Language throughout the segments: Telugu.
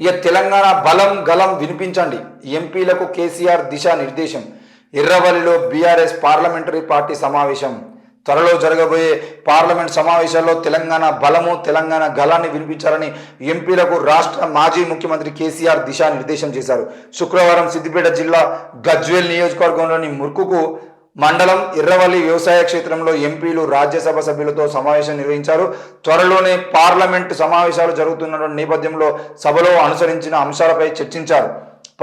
ఇక తెలంగాణ బలం గలం వినిపించండి, ఎంపీలకు కేసీఆర్ దిశా నిర్దేశం. ఎర్రవల్లిలో బీఆర్ఎస్ పార్లమెంటరీ పార్టీ సమావేశం. త్వరలో జరగబోయే పార్లమెంట్ సమావేశాల్లో తెలంగాణ బలము తెలంగాణ గలాన్ని వినిపించాలని ఎంపీలకు రాష్ట్ర మాజీ ముఖ్యమంత్రి కేసీఆర్ దిశా నిర్దేశం చేశారు. శుక్రవారం సిద్దిపేట జిల్లా గజ్వేల్ నియోజకవర్గంలోని ముర్కుకు మండలం ఎర్రవల్లి వ్యవసాయ క్షేత్రంలో ఎంపీలు రాజ్యసభ సభ్యులతో సమావేశం నిర్వహించారు. త్వరలోనే పార్లమెంటు సమావేశాలు జరుగుతున్న నేపథ్యంలో సభలో అనుసరించిన అంశాలపై చర్చించారు.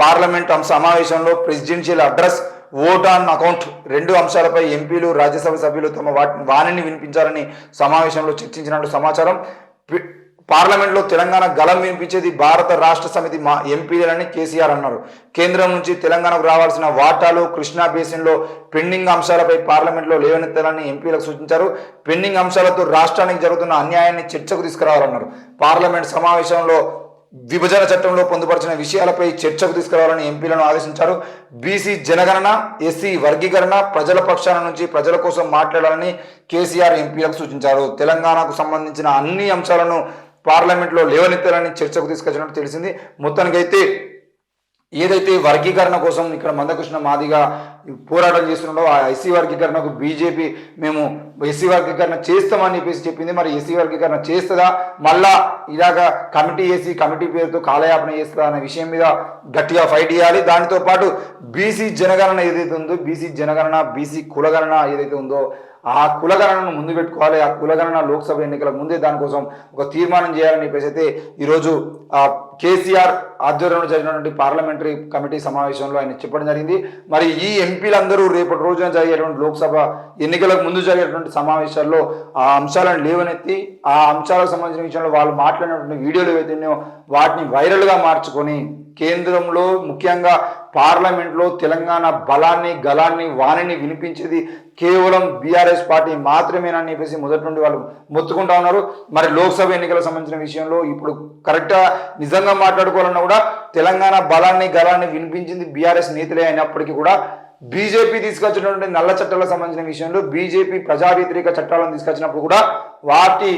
పార్లమెంట్ సమావేశంలో presidential address, vote on account రెండు అంశాలపై ఎంపీలు రాజ్యసభ సభ్యులు తమ వాణిని వినిపించాలని సమావేశంలో చర్చించినట్టు సమాచారం. పార్లమెంట్లో తెలంగాణ గలం వినిపించేది భారత రాష్ట్ర సమితి ఎంపీలని కేసీఆర్ అన్నారు. కేంద్రం నుంచి తెలంగాణకు రావాల్సిన వాటాలు, కృష్ణా బేసిన్లో పెండింగ్ అంశాలపై పార్లమెంట్లో లేవనెత్తాలని ఎంపీలకు సూచించారు. పెండింగ్ అంశాలతో రాష్ట్రానికి జరుగుతున్న అన్యాయాన్ని చర్చకు తీసుకురావాలన్నారు. పార్లమెంట్ సమావేశంలో విభజన చట్టంలో పొందుపరిచిన విషయాలపై చర్చకు తీసుకురావాలని ఎంపీలను ఆదేశించారు. బీసీ జనగణన, ఎస్సీ వర్గీకరణ, ప్రజల పక్షాన నుంచి ప్రజల కోసం మాట్లాడాలని కేసీఆర్ ఎంపీలకు సూచించారు. తెలంగాణకు సంబంధించిన అన్ని అంశాలను పార్లమెంట్లో లేవనెత్తాలని చర్చకు తీసుకొచ్చినట్టు తెలిసింది. మొత్తానికైతే ఏదైతే వర్గీకరణ కోసం ఇక్కడ మందకృష్ణ మాదిగా పోరాటం చేస్తున్నాడో ఆ ఎస్సీ వర్గీకరణకు బీజేపీ మేము ఎస్సీ వర్గీకరణ చేస్తామని చెప్పేసి చెప్పింది. మరి ఎస్సీ వర్గీకరణ చేస్తుందా, మళ్ళా ఇలాగా కమిటీ వేసి కమిటీ పేరుతో కాలయాపన చేస్తుందా అనే విషయం మీద గట్టిగా ఫైట్ చేయాలి. దానితో పాటు బీసీ జనగణన ఏదైతే ఉందో, బీసీ జనగణన, బీసీ కులగణన ఏదైతే ఉందో ఆ కులగణనను ముందు పెట్టుకోవాలి. ఆ కులగణన లోక్సభ ఎన్నికల ముందే దానికోసం ఒక తీర్మానం చేయాలని చెప్పేసి అయితే ఈరోజు కేసీఆర్ ఆధ్వర్యంలో జరిగినటువంటి పార్లమెంటరీ కమిటీ సమావేశంలో ఆయన చెప్పడం జరిగింది. మరి ఈ ఎంపీలందరూ రేపటి రోజున జరిగేటువంటి లోక్సభ ఎన్నికలకు ముందు జరిగేటువంటి సమావేశాల్లో ఆ అంశాలను లేవనెత్తి ఆ అంశాలకు సంబంధించిన విషయంలో వాళ్ళు మాట్లాడినటువంటి వీడియోలు ఏవైతే ఉన్నాయో వాటిని వైరల్గా మార్చుకొని కేంద్రంలో ముఖ్యంగా పార్లమెంట్లో తెలంగాణ బలాన్ని గలాన్ని వాణిని వినిపించేది కేవలం బీఆర్ఎస్ పార్టీ మాత్రమేనని చెప్పేసి మొదటి నుండి వాళ్ళు మొత్తుకుంటా ఉన్నారు. మరి లోక్సభ ఎన్నికలకు సంబంధించిన విషయంలో ఇప్పుడు కరెక్ట్గా నిజంగా మాట్లాడుకోవాలన్నా కూడా తెలంగాణ బలాన్ని గలాన్ని వినిపించింది బీఆర్ఎస్ నేతలే అయినప్పటికీ కూడా బీజేపీ తీసుకొచ్చినటువంటి నల్ల చట్టాలకు సంబంధించిన విషయంలో బీజేపీ ప్రజా వ్యతిరేక చట్టాలను తీసుకొచ్చినప్పుడు కూడా వాటి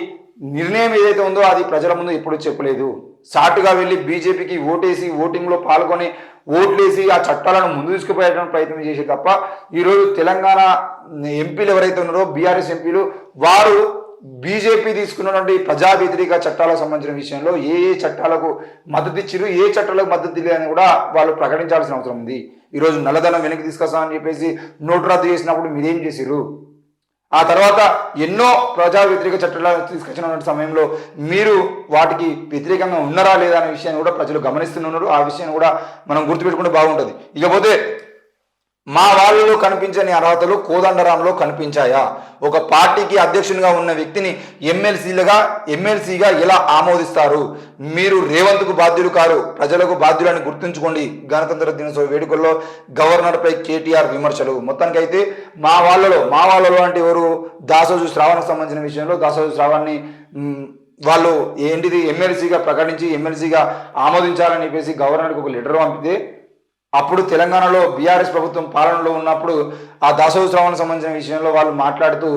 నిర్ణయం ఏదైతే ఉందో అది ప్రజల ముందు ఎప్పుడు చెప్పలేదు. సాటుగా వెళ్ళి బీజేపీకి ఓటేసి ఓటింగ్లో పాల్గొని ఓట్లేసి ఆ చట్టాలను ముందు తీసుకుపోయేటువంటి ప్రయత్నం చేసే తప్ప ఈరోజు తెలంగాణ ఎంపీలు ఎవరైతే ఉన్నారో బీఆర్ఎస్ ఎంపీలు వారు బీజేపీ తీసుకున్నటువంటి ప్రజా వ్యతిరేక చట్టాలకు సంబంధించిన విషయంలో ఏ ఏ చట్టాలకు మద్దతు ఇచ్చిరు, ఏ చట్టాలకు మద్దతు ఇవ్వలేదని కూడా వాళ్ళు ప్రకటించాల్సిన అవసరం ఉంది. ఈరోజు నల్లధనం వెనక్కి తీసుకొస్తామని చెప్పేసి నోటు రద్దు చేసినప్పుడు మీరేం చేసిరు? ఆ తర్వాత ఎన్నో ప్రజా వ్యతిరేక చట్టాలు తీసుకొచ్చిన సమయంలో మీరు వాటికి వ్యతిరేకంగా ఉన్నారా లేదా అనే విషయాన్ని కూడా ప్రజలు గమనిస్తున్నారు. ఆ విషయాన్ని కూడా మనం గుర్తుపెట్టుకుంటే బాగుంటుంది. ఇకపోతే మా వాళ్ళలో కనిపించని అర్హతలు కోదండరాంలో కనిపించాయా? ఒక పార్టీకి అధ్యక్షునిగా ఉన్న వ్యక్తిని ఎమ్మెల్సీగా ఎలా ఆమోదిస్తారు? మీరు రేవంత్కు బాధ్యులు కారు, ప్రజలకు బాధ్యులని గుర్తుంచుకోండి. గణతంత్ర దినోత్సవ వేడుకల్లో గవర్నర్పై కేటీఆర్ విమర్శలు. మొత్తానికైతే మా వాళ్ళలో అంటే ఎవరు? దాసోజు శ్రావణకు సంబంధించిన విషయంలో దాసోజు శ్రావణ్ని వాళ్ళు ఏంటిది ఎమ్మెల్సీగా ప్రకటించి ఎమ్మెల్సీగా ఆమోదించాలని చెప్పేసి గవర్నర్కి ఒక లెటర్ పంపితే అప్పుడు తెలంగాణలో బీఆర్ఎస్ ప్రభుత్వం పాలనలో ఉన్నప్పుడు ఆ దాసోజు శ్రావణకు సంబంధించిన విషయంలో వాళ్ళు మాట్లాడుతూ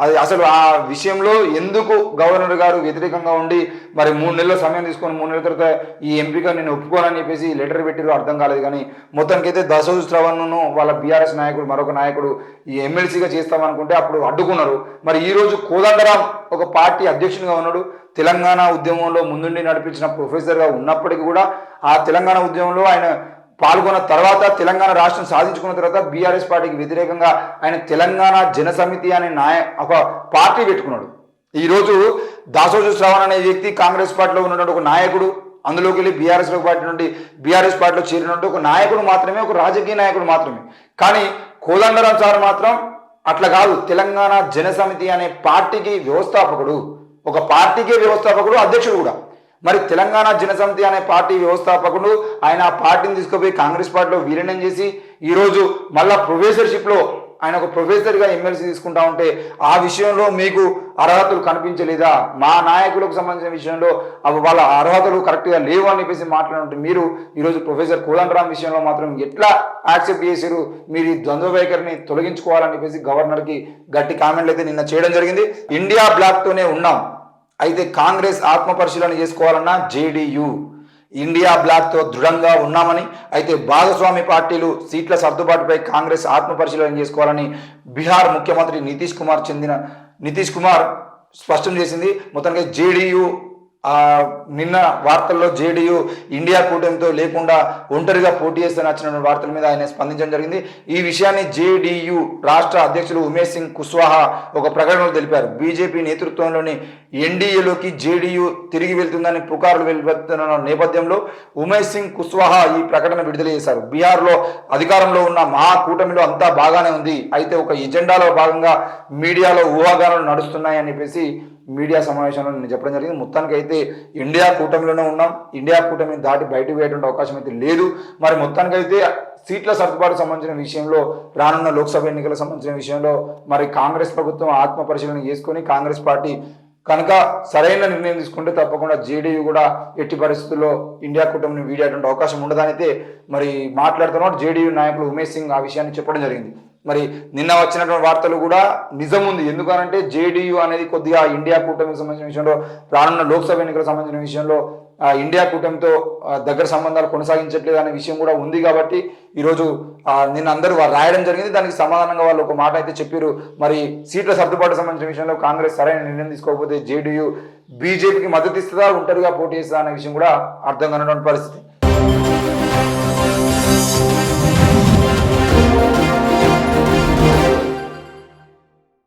అది అసలు ఆ విషయంలో ఎందుకు గవర్నర్ గారు వ్యతిరేకంగా ఉండి మరి 3 నెలల సమయం తీసుకొని 3 నెలల తర్వాత ఈ ఎంపీగా నేను ఒప్పుకోనని చెప్పేసి లెటర్ పెట్టిరో అర్థం కాలేదు. కానీ మొత్తానికైతే దాసోజు శ్రావణ్ను వాళ్ళ బీఆర్ఎస్ నాయకుడు మరొక నాయకుడు ఈ ఎమ్మెల్సీగా చేస్తామనుకుంటే అప్పుడు అడ్డుకున్నారు. మరి ఈరోజు కోదండరాం ఒక పార్టీ అధ్యక్షునిగా ఉన్నాడు. తెలంగాణ ఉద్యమంలో ముందుండి నడిపించిన ప్రొఫెసర్గా ఉన్నప్పటికీ కూడా ఆ తెలంగాణ ఉద్యమంలో ఆయన పాల్గొన్న తర్వాత తెలంగాణ రాష్ట్రం సాధించుకున్న తర్వాత బీఆర్ఎస్ పార్టీకి వ్యతిరేకంగా ఆయన తెలంగాణ జనసమితి అనే ఒక పార్టీ పెట్టుకున్నాడు. ఈరోజు దాసోజు శ్రావణ్ అనే వ్యక్తి కాంగ్రెస్ పార్టీలో ఉన్నటువంటి ఒక నాయకుడు, అందులోకి వెళ్ళి బీఆర్ఎస్ పార్టీలో చేరినట్టు ఒక నాయకుడు మాత్రమే, ఒక రాజకీయ నాయకుడు మాత్రమే. కానీ కోదండరాం సార్ మాత్రం అట్లా కాదు. తెలంగాణ జనసమితి అనే పార్టీకి వ్యవస్థాపకుడు, ఒక పార్టీకే వ్యవస్థాపకుడు, అధ్యక్షుడు కూడా. మరి తెలంగాణ జనసమితి అనే పార్టీ వ్యవస్థాపకుడు ఆయన ఆ పార్టీని తీసుకుపోయి కాంగ్రెస్ పార్టీలో విలీనం చేసి ఈరోజు మళ్ళా ప్రొఫెసర్షిప్లో ఆయన ఒక ప్రొఫెసర్గా ఎమ్మెల్సీ తీసుకుంటా ఉంటే ఆ విషయంలో మీకు అర్హతలు కనిపించలేదా? మా నాయకులకు సంబంధించిన విషయంలో వాళ్ళ అర్హతలు కరెక్ట్గా లేవు అని చెప్పేసి మాట్లాడుతుంటే మీరు ఈరోజు ప్రొఫెసర్ కోదండరాం విషయంలో మాత్రం ఎట్లా యాక్సెప్ట్ చేశారు? మీరు ఈ ద్వంద్వ వైఖరిని తొలగించుకోవాలని చెప్పేసి గవర్నర్కి గట్టి కామెంట్లు అయితే నిన్న చేయడం జరిగింది. ఇండియా బ్లాక్తోనే ఉన్నాం, అయితే కాంగ్రెస్ ఆత్మపరిశీలన చేసుకోవాలన్న జేడీయూ. ఇండియా బ్లాక్తో దృఢంగా ఉన్నామని, అయితే భాగస్వామి పార్టీలు సీట్ల సర్దుబాటుపై కాంగ్రెస్ ఆత్మపరిశీలన చేసుకోవాలని బీహార్ ముఖ్యమంత్రి నితీష్ కుమార్ స్పష్టం చేసింది. మొత్తానికి జేడీయూ నిన్న వార్తల్లో జేడీయూ ఇండియా కూటమితో లేకుండా ఒంటరిగా పోటీ చేస్తూ వచ్చిన వార్తల మీద ఆయన స్పందించడం జరిగింది. ఈ విషయాన్ని జేడీయూ రాష్ట్ర అధ్యక్షులు ఉమేష్ సింగ్ కుష్వాహా ఒక ప్రకటనలో తెలిపారు. బీజేపీ నేతృత్వంలోని ఎన్డీఏలోకి జేడీయూ తిరిగి వెళ్తుందని పుకార్లు వెలువడుతున్న నేపథ్యంలో ఉమేష్ సింగ్ కుష్వాహా ఈ ప్రకటన విడుదల చేశారు. బీహార్లో అధికారంలో ఉన్న మహాకూటమిలో అంతా బాగానే ఉంది, అయితే ఒక ఎజెండాలో భాగంగా మీడియాలో ఊహాగానాలు నడుస్తున్నాయని చెప్పేసి మీడియా సమావేశంలో నేను చెప్పడం జరిగింది. మొత్తానికి అయితే ఇండియా కూటమిలోనే ఉన్నాం, ఇండియా కూటమిని దాటి బయటకు వేయటువంటి అవకాశం అయితే లేదు. మరి మొత్తానికి అయితే సీట్ల సర్దుబాటుకు సంబంధించిన విషయంలో, రానున్న లోక్సభ ఎన్నికలకు సంబంధించిన విషయంలో మరి కాంగ్రెస్ ప్రభుత్వం ఆత్మ పరిశీలన చేసుకొని కాంగ్రెస్ పార్టీ కనుక సరైన నిర్ణయం తీసుకుంటే తప్పకుండా జేడీయూ కూడా ఎట్టి పరిస్థితుల్లో ఇండియా కూటమిని వీడేటువంటి అవకాశం ఉండదనైతే మరి మాట్లాడుతున్నారు జేడీయూ నాయకులు ఉమేష్ సింగ్ ఆ విషయాన్ని చెప్పడం జరిగింది. మరి నిన్న వచ్చినటువంటి వార్తలు కూడా నిజం ఉంది. ఎందుకనంటే జేడీయూ అనేది కొద్దిగా ఇండియా కూటమికి సంబంధించిన విషయంలో, రానున్న లోక్సభ ఎన్నికలకు సంబంధించిన విషయంలో ఇండియా కూటమితో దగ్గర సంబంధాలు కొనసాగించట్లేదు అనే విషయం కూడా ఉంది. కాబట్టి ఈరోజు నిన్న అందరూ రాయడం జరిగింది. దానికి సమాధానంగా వాళ్ళు ఒక మాట అయితే చెప్పారు. మరి సీట్ల సర్దుబాటు సంబంధించిన విషయంలో కాంగ్రెస్ సరైన నిర్ణయం తీసుకోకపోతే జేడీయూ బీజేపీకి మద్దతు ఇస్తుందా, ఒంటరిగా పోటీ చేస్తుందా అనే విషయం కూడా అర్థం కానటువంటి పరిస్థితి.